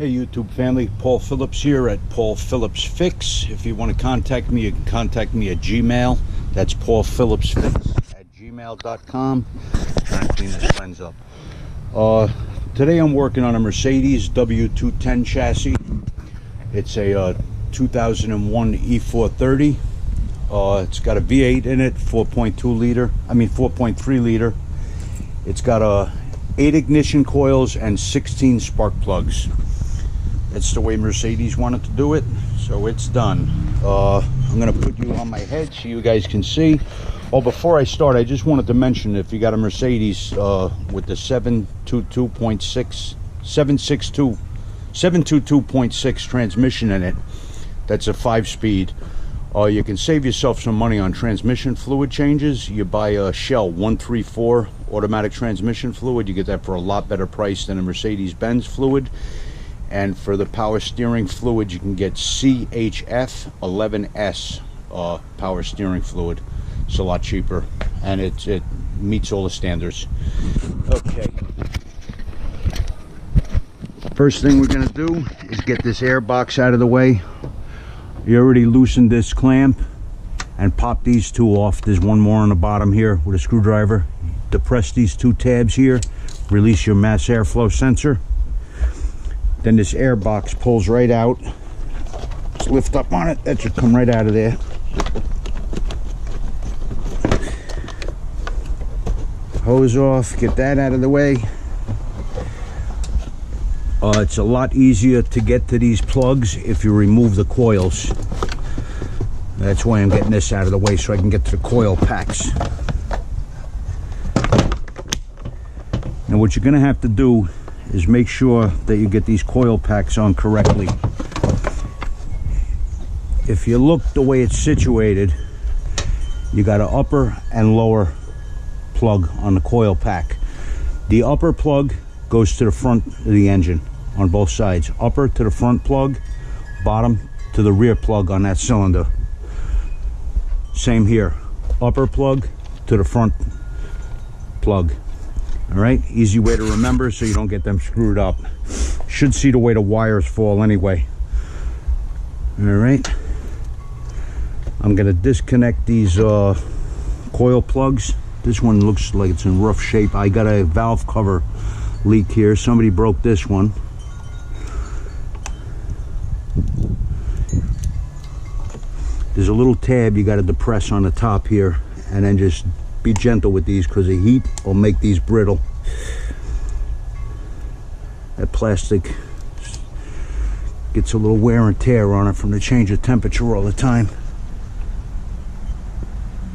Hey YouTube family, Paul Phillips here at Paul Phillips Fix. If you want to contact me, you can contact me at Gmail. That's paulphillipsfix@gmail.com. Trying to clean this lens up. Today I'm working on a Mercedes W210 chassis. It's a 2001 E430. It's got a V8 in it, 4.3 liter. It's got 8 ignition coils and 16 spark plugs. That's the way Mercedes wanted to do it, so it's done. I'm gonna put you on my head so you guys can see. Oh, before I start, I just wanted to mention, if you got a Mercedes with the 722.6 transmission in it, that's a 5-speed, you can save yourself some money on transmission fluid changes. You buy a Shell 134 automatic transmission fluid. You get that for a lot better price than a Mercedes-Benz fluid. And for the power steering fluid, you can get CHF 11S power steering fluid. It's a lot cheaper, and it meets all the standards. Okay. First thing we're gonna do is get this air box out of the way. You already loosened this clamp and pop these two off. There's one more on the bottom here with a screwdriver. Depress these 2 tabs here, release your mass airflow sensor. Then this air box pulls right out. Just lift up on it, that should come right out of there. Hose off, get that out of the way. It's a lot easier to get to these plugs if you remove the coils. That's why I'm getting this out of the way, so I can get to the coil packs. Now what you're gonna have to do is make sure that you get these coil packs on correctly. If you look the way it's situated, you got an upper and lower plug on the coil pack. The upper plug goes to the front of the engine on both sides. Upper to the front plug, bottom to the rear plug on that cylinder. Same here, upper plug to the front plug. All right, easy way to remember so you don't get them screwed up. Should see the way the wires fall anyway. All right, I'm gonna disconnect these coil plugs. This one looks like it's in rough shape. I got a valve cover leak here. Somebody broke this one. There's a little tab you got to depress on the top here, and then just be gentle with these because the heat will make these brittle. That plastic gets a little wear and tear on it from the change of temperature all the time.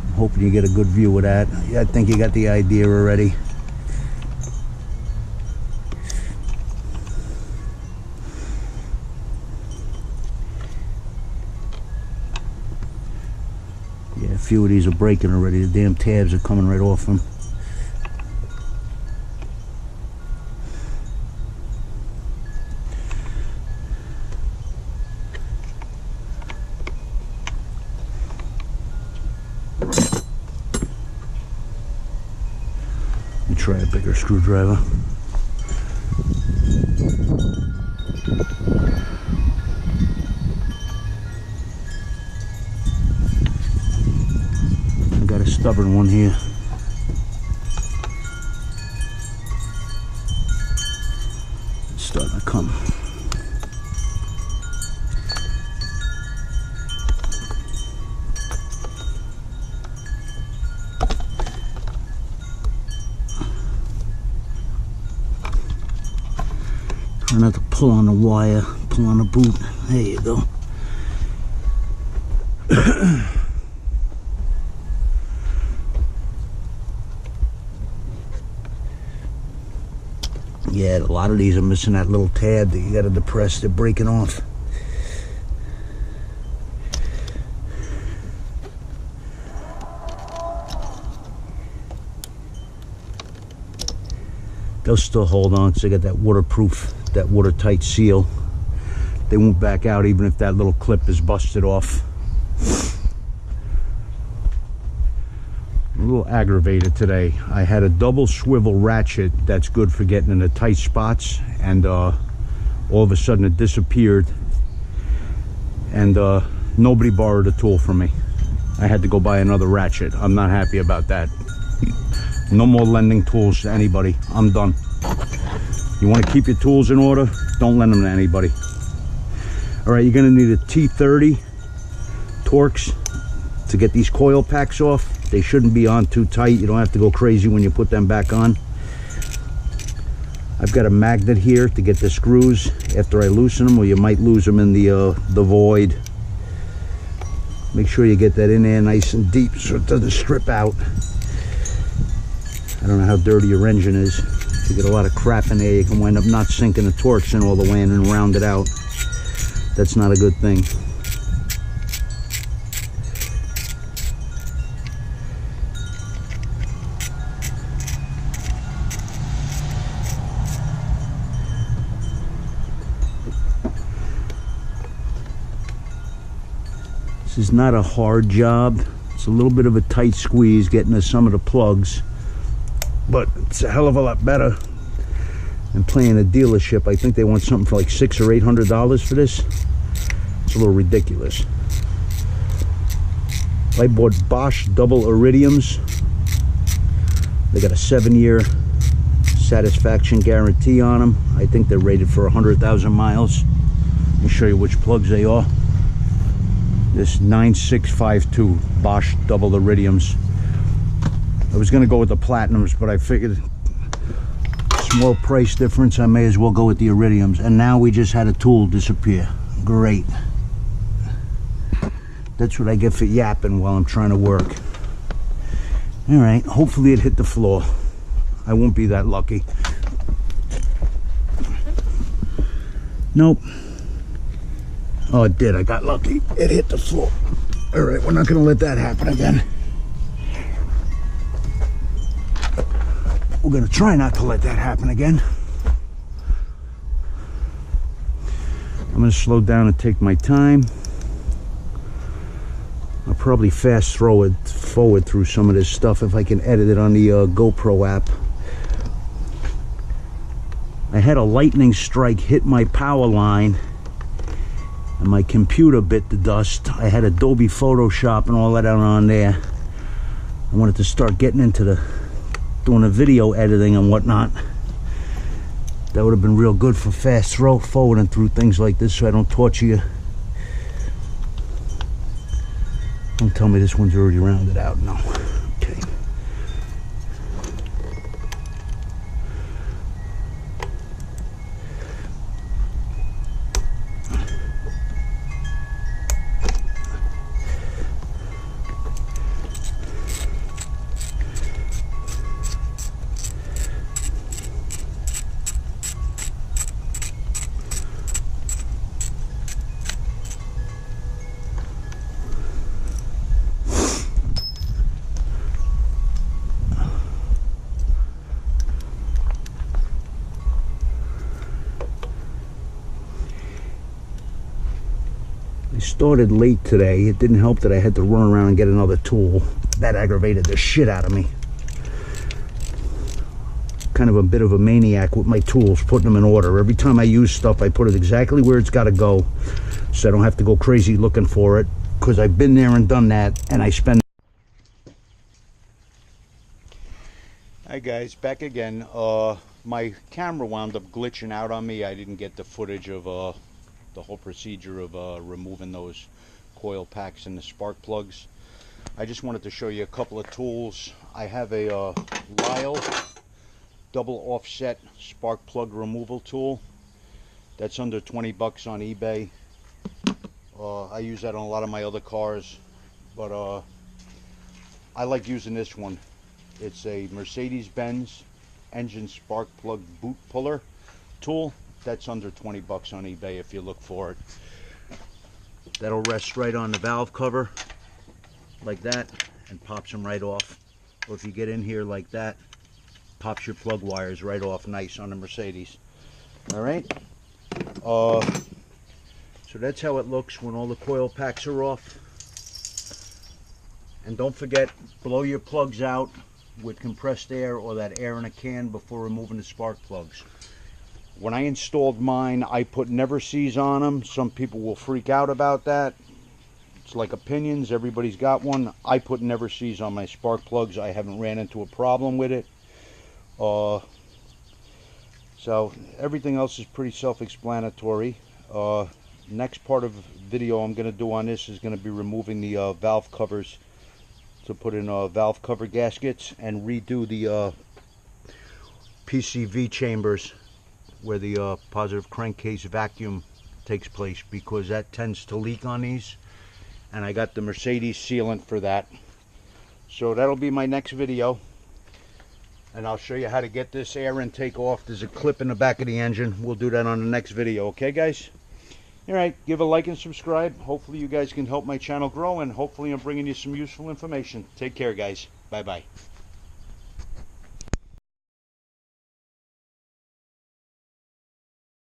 I'm hoping you get a good view of that. Yeah, I think you got the idea already. Yeah, a few of these are breaking already. The damn tabs are coming right off them. Let me try a bigger screwdriver. Stubborn one here. It's starting to come. Try not to pull on the wire, pull on the boot. There you go. Yeah, a lot of these are missing that little tab that you got to depress. They're breaking off. They'll still hold on because they got that waterproof, that watertight seal. They won't back out even if that little clip is busted off. a little aggravated today. I had a double swivel ratchet that's good for getting in the tight spots, and all of a sudden it disappeared, and nobody borrowed a tool from me. I had to go buy another ratchet. I'm not happy about that. No more lending tools to anybody. I'm done. You want to keep your tools in order, don't lend them to anybody. All right, you're going to need a T30 Torx to get these coil packs off. They shouldn't be on too tight. You don't have to go crazy when you put them back on. I've got a magnet here to get the screws after I loosen them, or you might lose them in the void. Make sure you get that in there nice and deep so it doesn't strip out. I don't know how dirty your engine is. If you get a lot of crap in there, you can wind up not sinking the Torx in all the way in and round it out. That's not a good thing. This is not a hard job. It's a little bit of a tight squeeze getting to some of the plugs, but it's a hell of a lot better than playing a dealership. I think they want something for like $600 or $800 for this. It's a little ridiculous. I bought Bosch double iridiums. They got a 7-year satisfaction guarantee on them. I think they're rated for 100,000 miles. Let me show you which plugs they are. This 9652 Bosch double iridiums. I was going to go with the platinums, but I figured small price difference, I may as well go with the iridiums. And now we just had a tool disappear. Great. That's what I get for yapping while I'm trying to work. All right, hopefully it hit the floor. I won't be that lucky. Nope. Oh, it did. I got lucky. It hit the floor. All right, we're not going to let that happen again. We're going to try not to let that happen again. I'm going to slow down and take my time. I'll probably fast forward through some of this stuff if I can edit it on the GoPro app. I had a lightning strike hit my power line, and my computer bit the dust. I had Adobe Photoshop and all that on there. I wanted to start getting into doing the video editing and whatnot. That would have been real good for fast forwarding through things like this so I don't torture you. Don't tell me this one's already rounded out. No. Okay. I started late today. It didn't help that I had to run around and get another tool. That aggravated the shit out of me. Kind of a bit of a maniac with my tools, putting them in order. Every time I use stuff, I put it exactly where it's got to go, so I don't have to go crazy looking for it, because I've been there and done that, and I spend... Hi guys, back again. My camera wound up glitching out on me. I didn't get the footage of the whole procedure of removing those coil packs and the spark plugs. I just wanted to show you a couple of tools. I have a Lyle double offset spark plug removal tool that's under 20 bucks on eBay. I use that on a lot of my other cars, but I like using this one. It's a Mercedes-Benz engine spark plug boot puller tool. That's under 20 bucks on eBay if you look for it. That'll rest right on the valve cover like that and pops them right off. Or if you get in here like that, pops your plug wires right off nice on the Mercedes. All right. So that's how it looks when all the coil packs are off. And don't forget, blow your plugs out with compressed air or that air in a can before removing the spark plugs. When I installed mine, I put never sees on them. Some people will freak out about that. It's like opinions. Everybody's got one. I put never sees on my spark plugs. I haven't ran into a problem with it. So everything else is pretty self-explanatory. Next part of the video I'm going to do on this is going to be removing the valve covers to put in valve cover gaskets and redo the PCV chambers where the positive crankcase vacuum takes place, because that tends to leak on these, and I got the Mercedes sealant for that. So that'll be my next video, and I'll show you how to get this air intake off. There's a clip in the back of the engine. We'll do that on the next video. Okay, guys? Alright, give a like and subscribe. Hopefully you guys can help my channel grow, and hopefully I'm bringing you some useful information. Take care, guys. Bye-bye.